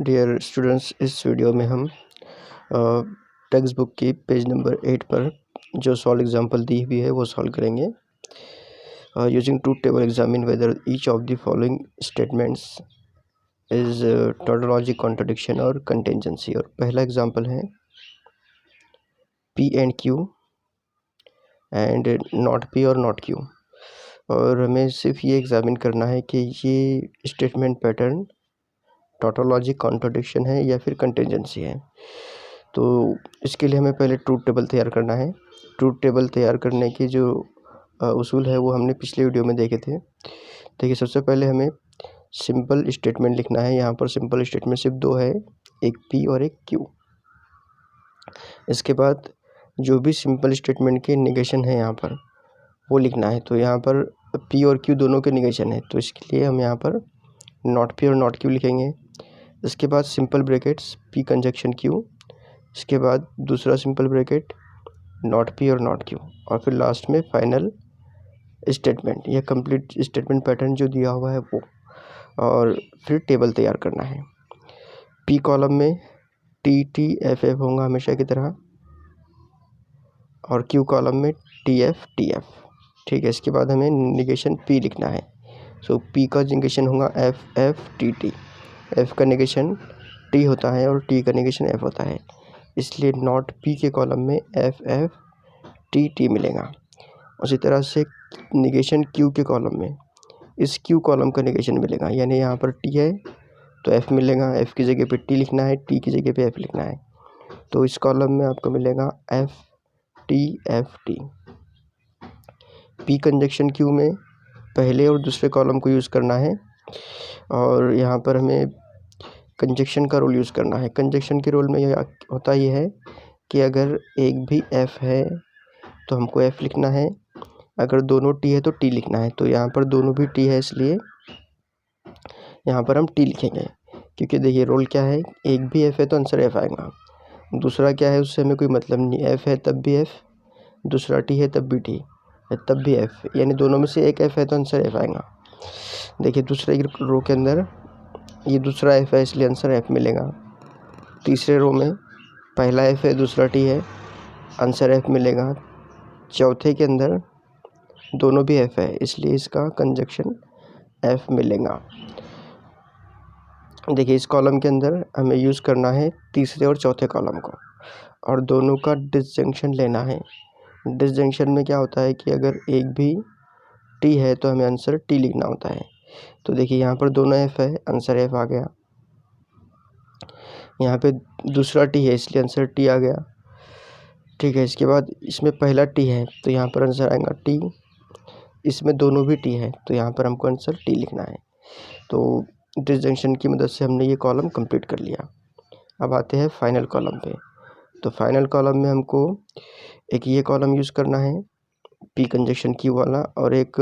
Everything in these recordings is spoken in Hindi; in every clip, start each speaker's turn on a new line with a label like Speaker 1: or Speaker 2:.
Speaker 1: डियर स्टूडेंट्स, इस वीडियो में हम टेक्स्ट बुक की पेज नंबर 8 पर जो सॉल्व एग्जांपल दी हुई है वो सॉल्व करेंगे। Using truth table examine whether each of the following statements is tautology, contradiction और कंटिजेंसी। और पहला एग्जांपल है P and Q and not P और नॉट क्यू। और हमें सिर्फ ये एग्जामिन करना है कि ये स्टेटमेंट पैटर्न टोटोलॉजी, कॉन्ट्रडिक्शन है या फिर कंटिजेंसी है। तो इसके लिए हमें पहले ट्रूथ टेबल तैयार करना है। ट्रूथ टेबल तैयार करने की जो उसूल है वो हमने पिछले वीडियो में देखे थे। देखिए, सबसे पहले हमें सिंपल स्टेटमेंट लिखना है। यहाँ पर सिंपल स्टेटमेंट सिर्फ दो है, एक पी और एक क्यू। इसके बाद जो भी सिंपल स्टेटमेंट के निगेशन है यहाँ पर वो लिखना है। तो यहाँ पर पी और क्यू दोनों के निगेशन है, तो इसके लिए हम यहाँ पर नॉट पी और नॉट क्यू लिखेंगे। इसके बाद simple brackets P conjunction Q, इसके बाद दूसरा सिंपल ब्रैकेट नॉट पी और नॉट क्यू, और फिर लास्ट में फाइनल स्टेटमेंट या कंप्लीट स्टेटमेंट पैटर्न जो दिया हुआ है वो। और फिर टेबल तैयार करना है। पी कॉलम में टी टी एफ एफ होगा हमेशा की तरह, और क्यू कॉलम में टी एफ टी एफ। ठीक है, इसके बाद हमें निगेशन पी लिखना है। सो पी का निगेशन होगा F F T T. F का निगेशन टी होता है और टी का निगेशन एफ होता है, इसलिए नॉट पी के कॉलम में एफ एफ टी टी मिलेगा। उसी तरह से निगेशन क्यू के कॉलम में इस क्यू कॉलम का निगेशन मिलेगा, यानी यहाँ पर टी है तो एफ मिलेगा, एफ की जगह पे टी लिखना है, टी की जगह पे एफ लिखना है। तो इस कॉलम में आपको मिलेगा F T. P conjunction Q में पहले और दूसरे कॉलम को यूज़ करना है, और यहाँ पर हमें कंजक्शन का रोल यूज़ करना है। कंजक्शन के रोल में यह होता ही है कि अगर एक भी एफ है तो हमको एफ लिखना है, अगर दोनों टी है तो टी लिखना है। तो यहाँ पर दोनों भी टी है, इसलिए यहाँ पर हम टी लिखेंगे, क्योंकि देखिए रोल क्या है, एक भी एफ है तो आंसर एफ आएगा, दूसरा क्या है उससे हमें कोई मतलब नहीं। एफ है तब भी एफ, दूसरा टी है तब भी टी है तब भी एफ, यानी दोनों में से एक एफ है तो आंसर एफ आएगा। देखिए दूसरे रो के अंदर ये दूसरा एफ है, इसलिए आंसर एफ मिलेगा। तीसरे रो में पहला एफ है दूसरा टी है, आंसर एफ मिलेगा। चौथे के अंदर दोनों भी एफ है, इसलिए इसका कंजक्शन एफ मिलेगा। देखिए इस कॉलम के अंदर हमें यूज़ करना है तीसरे और चौथे कॉलम को, और दोनों का डिसजंक्शन लेना है। डिसजंक्शन में क्या होता है कि अगर एक भी टी है तो हमें आंसर टी लिखना होता है। तो देखिए यहाँ पर दोनों एफ है, आंसर एफ आ गया। यहाँ पे दूसरा टी है, इसलिए आंसर टी आ गया। ठीक है, इसके बाद इसमें पहला टी है तो यहाँ पर आंसर आएगा टी। इसमें दोनों भी टी है तो यहाँ पर हमको आंसर टी लिखना है। तो डिसजंक्शन की मदद से हमने ये कॉलम कंप्लीट कर लिया। अब आते हैं फाइनल कॉलम पे। तो फाइनल कॉलम में हमको एक ये कॉलम यूज़ करना है पी कंजक्शन क्यू वाला, और एक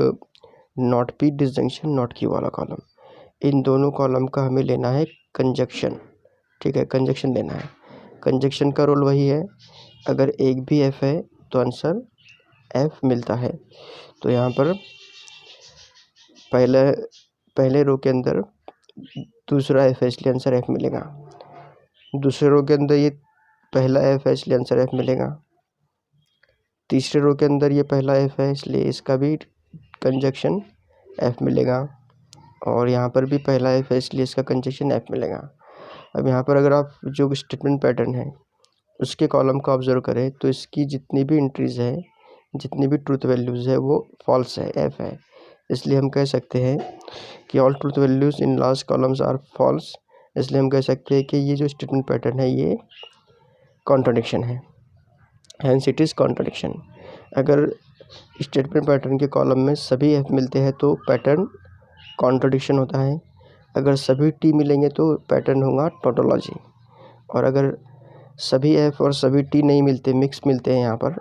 Speaker 1: not P disjunction not Q वाला कॉलम। इन दोनों कॉलम का हमें लेना है कंजक्शन। ठीक है, कंजक्शन लेना है। कंजक्शन का रोल वही है, अगर एक भी एफ है तो आंसर एफ मिलता है। तो यहाँ पर पहले रो के अंदर दूसरा एफ है, इसलिए आंसर एफ मिलेगा। दूसरे रो के अंदर ये पहला एफ है, इसलिए आंसर एफ मिलेगा। तीसरे रो के अंदर ये पहला एफ है, इसलिए इसका भी कंजक्शन एफ मिलेगा। और यहाँ पर भी पहला एफ है, इसलिए इसका कंजक्शन एफ मिलेगा। अब यहाँ पर अगर आप जो स्टेटमेंट पैटर्न है उसके कॉलम को ऑब्जर्व करें तो इसकी जितनी भी एंट्रीज है, जितनी भी ट्रूथ वैल्यूज़ है वो फॉल्स है, एफ है। इसलिए हम कह सकते हैं कि all truth values in last columns are false. इसलिए हम कह सकते हैं कि ये जो स्टेटमेंट पैटर्न है ये कॉन्ट्रडिक्शन है, हैंस इट इज़ कॉन्ट्रडिक्शन। अगर स्टेटमेंट पैटर्न के कॉलम में सभी एफ मिलते हैं तो पैटर्न कॉन्ट्रडिक्शन होता है, अगर सभी टी मिलेंगे तो पैटर्न होगा टोटोलॉजी, और अगर सभी एफ और सभी टी नहीं मिलते, मिक्स मिलते हैं यहाँ पर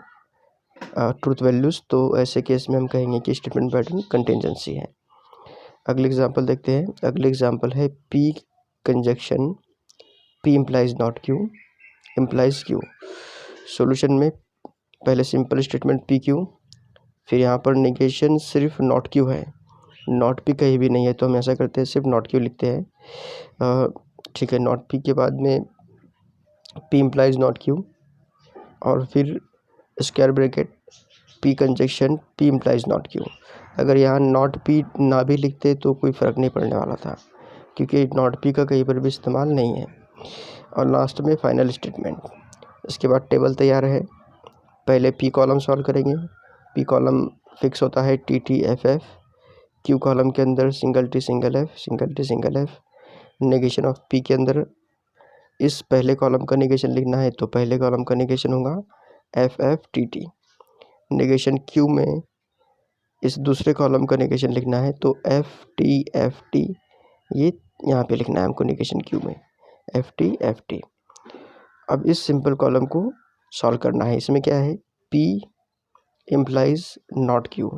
Speaker 1: ट्रूथ वैल्यूज़, तो ऐसे केस में हम कहेंगे कि स्टेटमेंट पैटर्न कंटिजेंसी है। अगले एग्जांपल देखते हैं। अगले एग्जांपल है P conjunction P implies not Q implies Q. Solution में पहले सिंपल स्टेटमेंट पी क्यू, फिर यहाँ पर निगेशन सिर्फ नॉट क्यू है, नॉट पी कहीं भी नहीं है, तो हम ऐसा करते हैं सिर्फ नॉट क्यू लिखते हैं। ठीक है। नॉट पी के बाद में पी इम्प्लाइज नॉट क्यू, और फिर square bracket P conjunction P implies not Q. अगर यहाँ नॉट पी ना भी लिखते तो कोई फ़र्क नहीं पड़ने वाला था, क्योंकि नॉट पी का कहीं पर भी इस्तेमाल नहीं है। और लास्ट में फाइनल स्टेटमेंट। इसके बाद टेबल तैयार है। पहले पी कॉलम सॉल्व करेंगे। पी कॉलम फिक्स होता है T T F F. Q column के अंदर single T single F, single T single F. Negation of P के अंदर इस पहले कॉलम का नेगेशन लिखना है तो पहले कॉलम का नेगेशन होगा F F T T. Negation Q में इस दूसरे कॉलम का नेगेशन लिखना है तो एफ टी, ये यहाँ पे लिखना है हमको नेगेशन क्यू में, एफ टी। अब इस सिंपल कॉलम को सॉल्व करना है। इसमें क्या है, P implies not Q।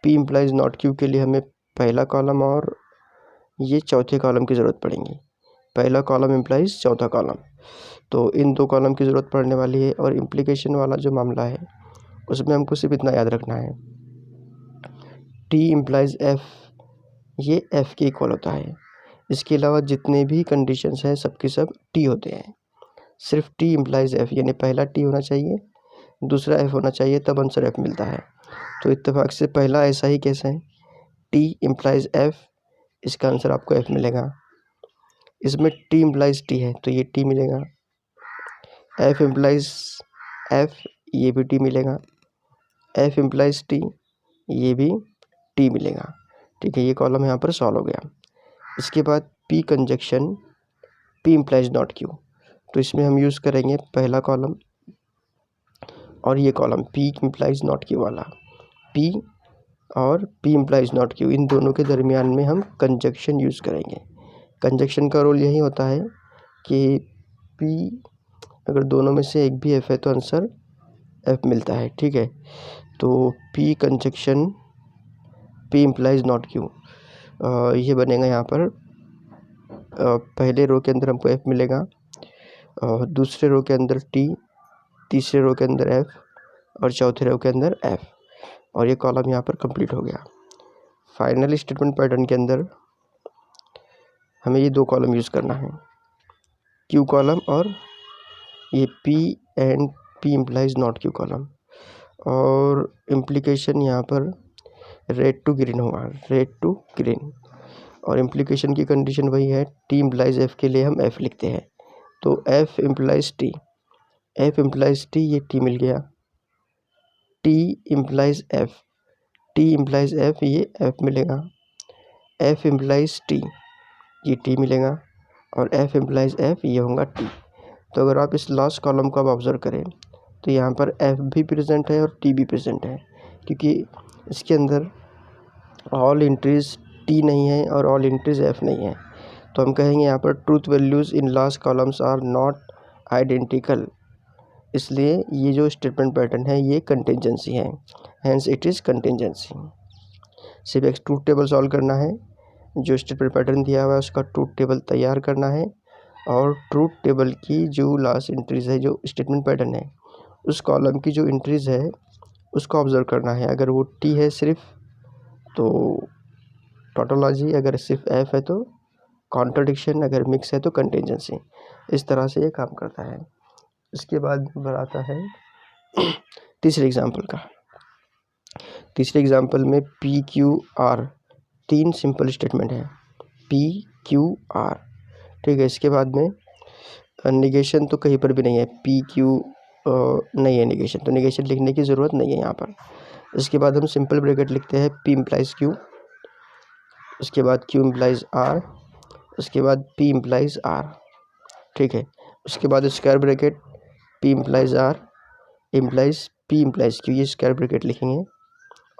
Speaker 1: P implies not Q के लिए हमें पहला कॉलम और ये चौथे कॉलम की ज़रूरत पड़ेगी। पहला कॉलम इम्प्लाइज चौथा कॉलम, तो इन दो कॉलम की ज़रूरत पड़ने वाली है। और इम्प्लीकेशन वाला जो मामला है उसमें हमको सिर्फ इतना याद रखना है, T इम्प्लाइज F, ये F के इक्वल होता है। इसके अलावा जितने भी कंडीशंस हैं सबके सब T होते हैं। सिर्फ T इम्प्लाइज F, यानी पहला T होना चाहिए, दूसरा F होना चाहिए, तब आंसर F मिलता है। तो इत्तेफाक से पहला ऐसा ही केस है, T इम्प्लाइज F, इसका आंसर आपको F मिलेगा। इसमें T इम्प्लाइज T है तो ये T मिलेगा। F इम्प्लाइज F, ये भी T मिलेगा। F इम्प्लाइज T, ये भी T मिलेगा। ठीक है, ये कॉलम यहाँ पर सॉल्व हो गया। इसके बाद P conjunction P implies not Q, तो इसमें हम यूज़ करेंगे पहला कॉलम और ये column P implies not Q वाला। P और P इम्प्लाइज नॉट Q, इन दोनों के दरमियान में हम कंजक्शन यूज़ करेंगे। कंजक्शन का रोल यही होता है कि P अगर दोनों में से एक भी F है तो आंसर F मिलता है। ठीक है, तो P conjunction P implies not Q, ये बनेगा यहाँ पर पहले रो के अंदर हमको F मिलेगा, दूसरे रो के अंदर T, तीसरे रो के अंदर F और चौथे रो के अंदर F, और ये कॉलम यहाँ पर कंप्लीट हो गया। फाइनल स्टेटमेंट पैटर्न के अंदर हमें ये दो कॉलम यूज़ करना है, Q कॉलम और ये P and P implies not Q column. और इम्प्लीकेशन यहाँ पर रेड टू ग्रीन होगा, रेड टू ग्रीन। और इम्प्लीकेशन की कंडीशन वही है, T इम्प्लाइज F के लिए हम F लिखते हैं, तो F implies T, F implies T, ये T मिल गया। T implies F, T implies F, ये F मिलेगा। F इम्प्लाइज T, ये T मिलेगा। और F इम्प्लाइज F, ये होगा T। तो अगर आप इस लास्ट कॉलम को आप ऑब्जर्व करें तो यहाँ पर F भी प्रेजेंट है और T भी प्रेजेंट है, क्योंकि इसके अंदर ऑल इंट्रीज T नहीं है और ऑल इंट्रीज F नहीं है। तो हम कहेंगे यहाँ पर truth values in last columns are not identical, इसलिए ये जो स्टेटमेंट पैटर्न है ये कंटिंजेंसी है, हैंस इट इज़ कंटिंजेंसी। सिर्फ एक ट्रूथ टेबल सॉल्व करना है, जो स्टेटमेंट पैटर्न दिया हुआ है उसका ट्रूथ टेबल तैयार करना है, और ट्रूथ टेबल की जो लास्ट इंट्रीज है, जो स्टेटमेंट पैटर्न है उस कॉलम की जो इंट्रीज है उसको ऑब्जर्व करना है। अगर वो T है सिर्फ तो टोटोलॉजी, अगर सिर्फ F है तो कॉन्ट्रडिक्शन, अगर मिक्स है तो कंटिंजेंसी। इस तरह से ये काम करता है। इसके बाद नंबर आता है तीसरे एग्जाम्पल का। तीसरे एग्जाम्पल में PQR, तीन सिंपल स्टेटमेंट है, PQR। ठीक है, इसके बाद में निगेशन तो कहीं पर भी नहीं है, PQ नहीं है निगेशन, तो निगेशन लिखने की ज़रूरत नहीं है यहाँ पर। इसके बाद हम सिंपल ब्रैकेट लिखते हैं, P इम्प्लाइज Q, उसके बाद Q इम्प्लाइज R, उसके बाद P इम्प्लाइज R। ठीक है, उसके बाद square bracket P implies R implies P implies Q, ये स्क्वायर ब्रैकेट लिखेंगे।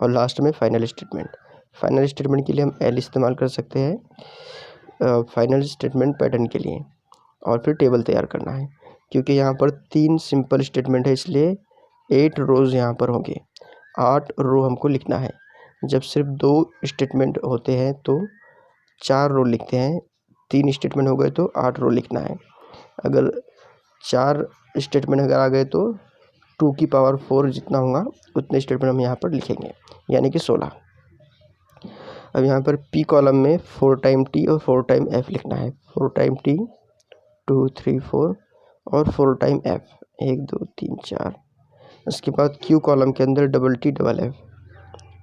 Speaker 1: और लास्ट में फाइनल स्टेटमेंट। फाइनल स्टेटमेंट के लिए हम L इस्तेमाल कर सकते हैं फाइनल स्टेटमेंट पैटर्न के लिए, और फिर टेबल तैयार करना है। क्योंकि यहाँ पर तीन सिंपल स्टेटमेंट है इसलिए 8 रोज़ यहाँ पर होंगे, 8 रो हमको लिखना है। जब सिर्फ 2 स्टेटमेंट होते हैं तो 4 रो लिखते हैं, 3 स्टेटमेंट हो गए तो 8 रो लिखना है। अगर 4 स्टेटमेंट अगर आ गए तो 2 की पावर 4 जितना होगा उतने स्टेटमेंट हम यहाँ पर लिखेंगे, यानी कि 16। अब यहाँ पर पी कॉलम में 4 टाइम टी और 4 टाइम एफ लिखना है। 4 टाइम टी 2 3 4 और 4 टाइम एफ 1 2 3 4। उसके बाद क्यू कॉलम के अंदर double T double F,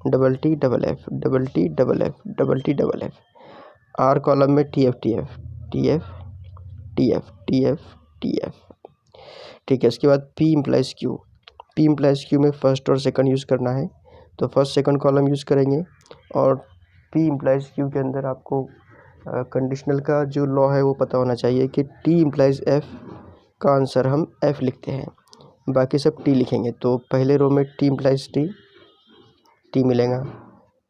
Speaker 1: double T double F, double T double F, double T double F. R column में T F T F T F T F T F T F. ठीक है, इसके बाद P implies Q. P implies Q में फर्स्ट और सेकंड यूज़ करना है, तो फर्स्ट सेकंड कॉलम यूज़ करेंगे। और पी इम्प्लाइज क्यू के अंदर आपको कंडीशनल का जो लॉ है वो पता होना चाहिए कि टी इम्प्लाइज एफ का आंसर हम एफ लिखते हैं, बाकी सब टी लिखेंगे। तो पहले रो में टी इम्प्लाइज टी मिलेगा,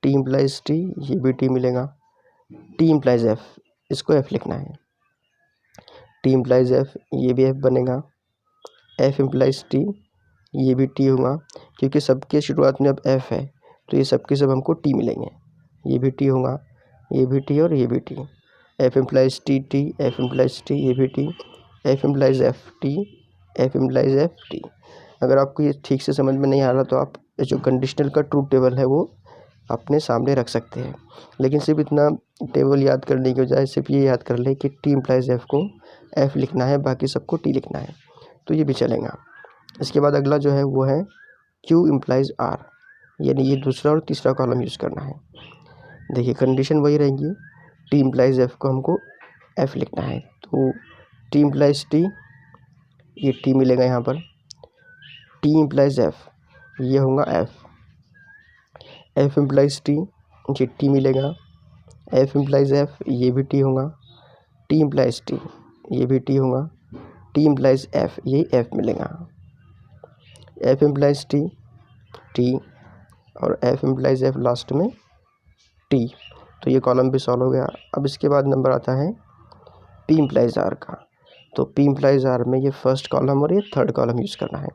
Speaker 1: टी इम्प्लाइज टी ये भी टी मिलेगा, टी इम्प्लाइज एफ इसको एफ लिखना है, टी इम्प्लाइज एफ ये भी एफ बनेगा, एफ इम्प्लाइज टी ये भी टी होगा, क्योंकि सबके शुरुआत में अब एफ है तो ये सबके सब हमको टी मिलेंगे। ये भी टी होगा, ये भी टी और ये भी T. F implies T T, F implies T ये भी T, F implies F T, F implies F T. अगर आपको ये ठीक से समझ में नहीं आ रहा तो आप जो कंडीशनल का ट्रूथ टेबल है वो अपने सामने रख सकते हैं, लेकिन सिर्फ इतना टेबल याद करने की बजाय सिर्फ ये याद कर ले कि टी इम्प्लाइज एफ को एफ लिखना है, बाकी सबको टी लिखना है, तो ये भी चलेगा। इसके बाद अगला जो है वो है क्यू इम्प्लाइज आर, यानी ये दूसरा और तीसरा कॉलम यूज़ करना है। देखिए कंडीशन वही रहेंगी, टी इम्प्लाइज एफ को हमको एफ लिखना है, तो टी इम्प्लाइज टी ये टी मिलेगा यहाँ पर, टी इम्प्लाइज एफ ये होगा एफ, एफ इम्प्लाइज टी ये टी मिलेगा, एफ इम्प्लाइज एफ ये भी टी होगा, टी इम्प्लाइज टी ये भी टी होगा, टी इम्प्लाइज एफ ये एफ मिलेगा, एफ इम्प्लाइज टी टी और एफ इम्प्लाइज एफ लास्ट में टी। तो ये कॉलम भी सॉल्व हो गया। अब इसके बाद नंबर आता है पी इम्प्लाइज आर का। तो पी इम्प्लाइज आर में ये फर्स्ट कॉलम और ये थर्ड कॉलम यूज़ करना है,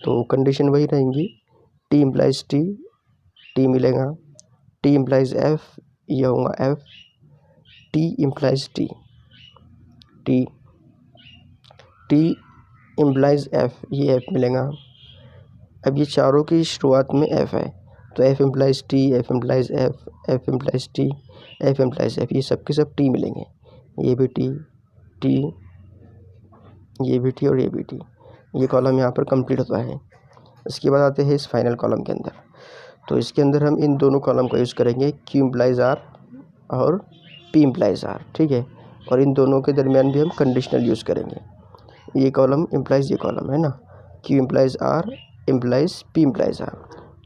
Speaker 1: तो कंडीशन वही रहेंगी, टी इम्प्लाइज टी मिलेगा, टी इम्प्लाइज एफ ये होगा F, T implies T T implies F ये एफ मिलेगा। अब ये चारों की शुरुआत में एफ है, तो F implies T, F implies F, F implies T, F implies F ये सब के सब टी मिलेंगे, ये भी टी ये भी टी और ये भी टी। ये कॉलम यहाँ पर कंप्लीट होता है। इसके बाद आते हैं इस फाइनल कॉलम के अंदर, तो इसके अंदर हम इन दोनों कॉलम का यूज़ करेंगे, क्यू इम्प्लाइज आर और पी इम्प्लाइज आर। ठीक है, और इन दोनों के दरमियान भी हम कंडीशनल यूज़ करेंगे। ये कॉलम इम्प्लाइज ये कॉलम है ना, Q implies R implies P implies R.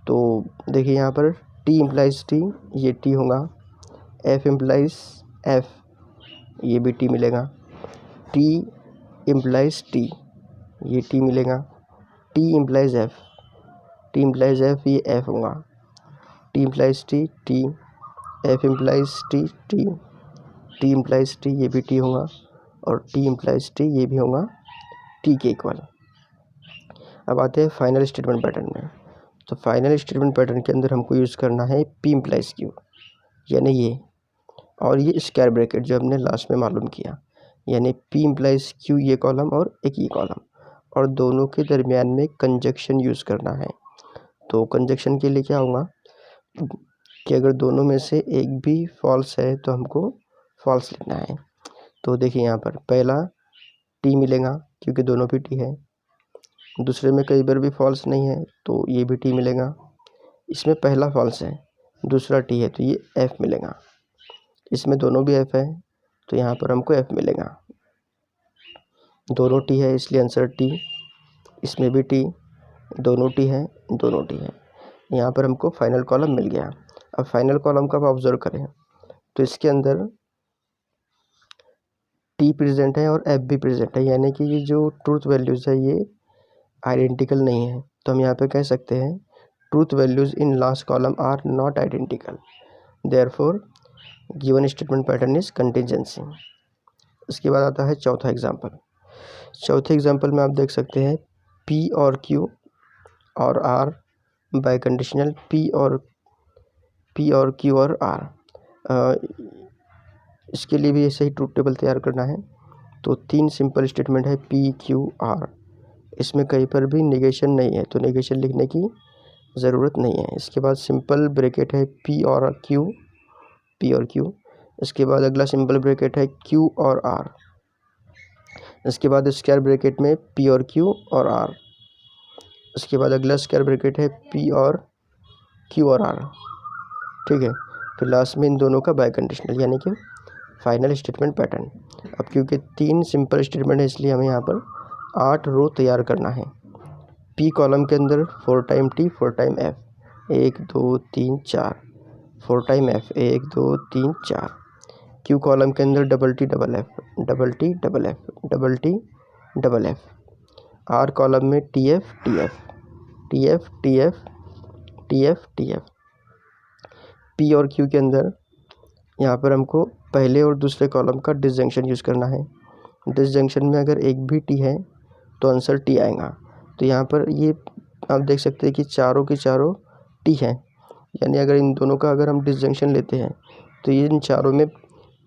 Speaker 1: तो देखिए यहाँ पर टी इम्प्लाइज टी ये टी होगा, एफ इम्प्लाइज एफ ये भी टी मिलेगा, टी इम्प्लाइज टी ये टी मिलेगा, टी इम्प्लाइज एफ ये एफ होगा, T implies T F implies T implies T ये भी टी होगा, और टी इम्प्लाइज टी ये भी होगा टी के इक्वल। अब आते हैं फाइनल स्टेटमेंट पैटर्न में। तो फाइनल स्टेटमेंट पैटर्न के अंदर हमको यूज़ करना है पी इम्प्लाइज क्यू, यानी ये और ये स्क्वायर ब्रैकेट जो हमने लास्ट में मालूम किया, यानी पी इम्प्लाइज क्यू ये कॉलम और एक ये कॉलम, और दोनों के दरमियान में कंजक्शन यूज़ करना है। तो कंजक्शन के लिए क्या होगा कि अगर दोनों में से एक भी फॉल्स है तो हमको फॉल्स लिखना है। तो देखिए यहाँ पर पहला टी मिलेगा क्योंकि दोनों भी टी है, दूसरे में कई बार भी फॉल्स नहीं है तो ये भी टी मिलेगा, इसमें पहला फॉल्स है दूसरा टी है तो ये एफ मिलेगा, इसमें दोनों भी एफ है तो यहाँ पर हमको एफ मिलेगा, दोनों टी है इसलिए आंसर टी, इसमें भी टी, दोनों टी है दोनों टी है, यहाँ पर हमको फाइनल कॉलम मिल गया। अब फाइनल कॉलम का आप ऑब्जर्व करें तो इसके अंदर टी प्रेजेंट है और एफ भी प्रेजेंट है, यानी कि ये जो ट्रूथ वैल्यूज़ है ये आइडेंटिकल नहीं है। तो हम यहाँ पे कह सकते हैं truth values in last column are not identical, therefore given statement pattern is contingency. इसके बाद आता है चौथा एग्जांपल। चौथे एग्जांपल में आप देख सकते हैं पी और क्यू और आर बाय कंडीशनल पी और क्यू और आर। इसके लिए भी ऐसे ही ट्रूथ टेबल तैयार करना है। तो 3 सिंपल स्टेटमेंट है पी क्यू आर, इसमें कहीं पर भी नेगेशन नहीं है तो नेगेशन लिखने की ज़रूरत नहीं है। इसके बाद सिंपल ब्रैकेट है पी और क्यू पी और क्यू। इसके बाद अगला सिंपल ब्रैकेट है क्यू और आर। इसके बाद स्क्वायर ब्रैकेट में पी और क्यू और आर। इसके बाद अगला स्क्वायर ब्रैकेट है पी और क्यू और आर, ठीक है। फिर लास्ट में इन दोनों का बाय कंडीशनल, यानी कि फाइनल स्टेटमेंट पैटर्न। अब क्योंकि 3 सिंपल स्टेटमेंट है इसलिए हमें यहाँ पर 8 रो तैयार करना है। पी कॉलम के अंदर 4 time T 4 time F, 1 2 3 4, 4 time F 1 2 3 4। Q column के अंदर double T double F, double T double F, double T double F. R column में T F T F, T F T F, T F T F. P और क्यू के अंदर यहाँ पर हमको पहले और दूसरे कॉलम का डिसजंक्शन यूज़ करना है। डिसजंक्शन में अगर एक भी टी है तो आंसर टी आएगा। तो यहाँ पर ये आप देख सकते हैं कि चारों के चारों टी हैं, यानी अगर इन दोनों का अगर हम डिसजंक्शन लेते हैं तो ये इन चारों में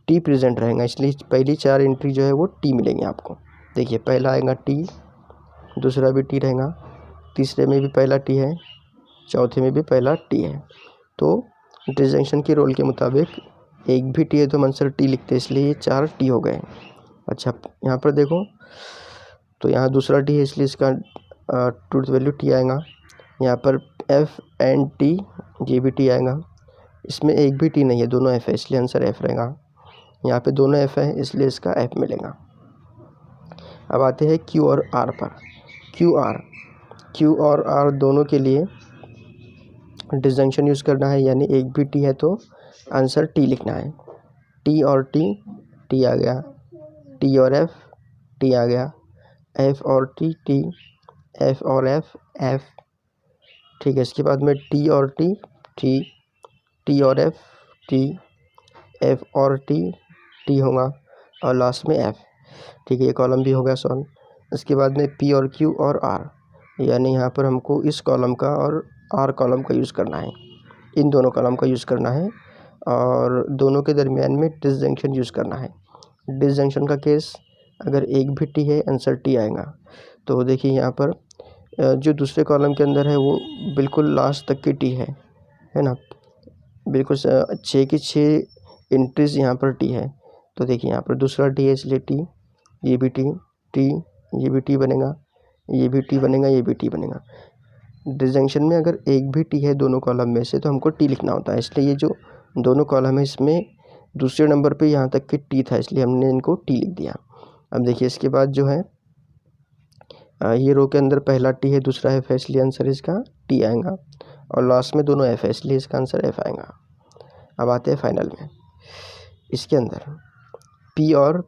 Speaker 1: टी प्रेजेंट रहेगा, इसलिए पहली 4 एंट्री जो है वो टी मिलेंगे आपको। देखिए पहला आएगा टी, दूसरा भी टी रहेगा, तीसरे में भी पहला टी है, चौथे में भी पहला टी है। तो डिसजंक्शन के रूल के मुताबिक एक भी टी है तो हम आंसर टी लिखते हैं, इसलिए ये 4 टी हो गए। अच्छा यहाँ पर देखो, तो यहाँ दूसरा टी है इसलिए इसका ट्रूथ वैल्यू टी आएगा। यहाँ पर एफ एंड टी, ये भी टी आएगा। इसमें एक भी टी नहीं है, दोनों एफ है इसलिए आंसर एफ रहेगा। यहाँ पे दोनों एफ है इसलिए इसका एफ मिलेगा। अब आते हैं क्यू और आर पर। क्यू और आर दोनों के लिए डिसजंक्शन यूज़ करना है, यानी एक भी टी है तो आंसर टी लिखना है। टी और टी आ गया, टी और एफ टी आ गया, एफ और टी, एफ और एफ, ठीक है। इसके बाद में टी और टी और एफ, एफ और टी होगा, और लास्ट में एफ, ठीक है। ये कॉलम भी हो गया सॉल्व। इसके बाद में पी और क्यू और आर, यानी यहाँ पर हमको इस कॉलम का और आर कॉलम का यूज़ करना है, इन दोनों कॉलम का यूज़ करना है, और दोनों के दरमियान में डिसजंक्शन यूज़ करना है। डिसजंक्शन का केस अगर एक भी टी है आंसर टी आएगा। तो देखिए यहाँ पर जो दूसरे कॉलम के अंदर है वो बिल्कुल लास्ट तक की टी है ना, बिल्कुल 6 की 6 एंट्रीज यहाँ पर टी है। तो देखिए यहाँ पर दूसरा टी है इसलिए टी, ये भी टी, ये भी टी बनेगा, ये भी टी बनेगा, ये भी टी बनेगा। डिसजंक्शन में अगर एक भी टी है दोनों कॉलम में से तो हमको टी लिखना होता है, इसलिए ये जो दोनों कॉलम है इसमें दूसरे नंबर पे यहाँ तक की टी था इसलिए हमने इनको टी लिख दिया। अब देखिए इसके बाद जो है ये रो के अंदर पहला टी है दूसरा एफ है इसलिए आंसर इसका टी आएगा, और लास्ट में दोनों एफ है इसलिए इसका आंसर एफ आएगा। अब आते हैं फाइनल में। इसके अंदर पी और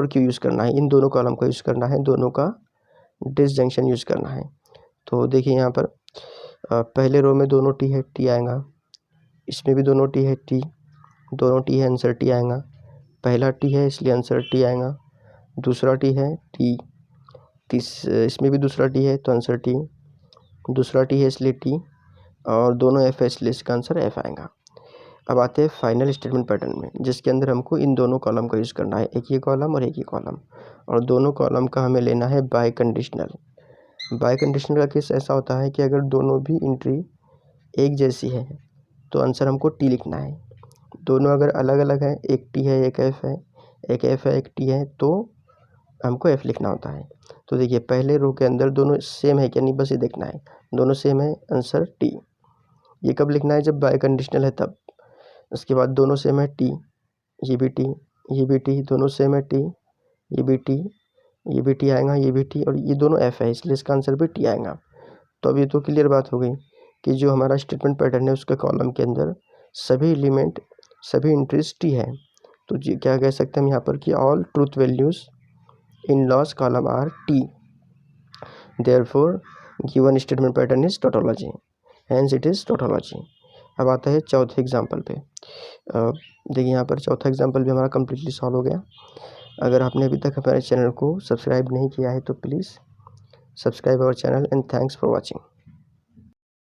Speaker 1: क्यू यूज़ करना है, इन दोनों कॉलम का यूज़ करना है, दोनों का डिसजंक्शन यूज़ करना है। तो देखिए यहाँ पर पहले रो में दोनों टी है, टी आएगा। इसमें भी दोनों टी है, दोनों टी है, आंसर टी आएगा। पहला टी है इसलिए आंसर टी आएगा, दूसरा टी है टी, इसमें भी दूसरा टी है तो आंसर टी, दूसरा टी है इसलिए टी, और दोनों एफ है इसलिए इसका आंसर एफ आएगा। अब आते हैं फाइनल स्टेटमेंट पैटर्न में, जिसके अंदर हमको इन दोनों कॉलम का यूज़ करना है, एक ये कॉलम और एक ये कॉलम, और दोनों कॉलम का हमें लेना है बाय कंडीशनल। बाय कंडीशनल का केस ऐसा होता है कि अगर दोनों भी एंट्री एक जैसी है तो आंसर हमको टी लिखना है। दोनों अगर अलग अलग है, एक टी है एक एफ है, एक एफ है एक टी है, तो हमको एफ लिखना होता है। तो देखिए पहले रो के अंदर दोनों सेम है क्या, नहीं बस ये देखना है, दोनों सेम है, आंसर टी। ये कब लिखना है, जब बाय कंडीशनल है तब। उसके बाद दोनों सेम है टी, ये भी टी, ये भी टी, दोनों सेम है टी, ये भी टी, ये भी टी आएगा, ये भी टी, और ये दोनों एफ है इसलिए इसका आंसर भी टी आएगा। तो अब ये तो क्लियर बात हो गई कि जो हमारा स्टेटमेंट पैटर्न है उसके कॉलम के अंदर सभी एलिमेंट सभी एंट्रीज टी है। तो जी क्या कह सकते हैं हम यहाँ पर कि all truth values in last column are T, therefore given statement pattern is tautology, hence it is tautology. अब आता है चौथे एग्जाम्पल पे। देखिए यहाँ पर चौथा एग्जाम्पल भी हमारा कम्प्लीटली सॉल्व हो गया। अगर आपने अभी तक हमारे चैनल को सब्सक्राइब नहीं किया है तो please subscribe our channel, and thanks for watching.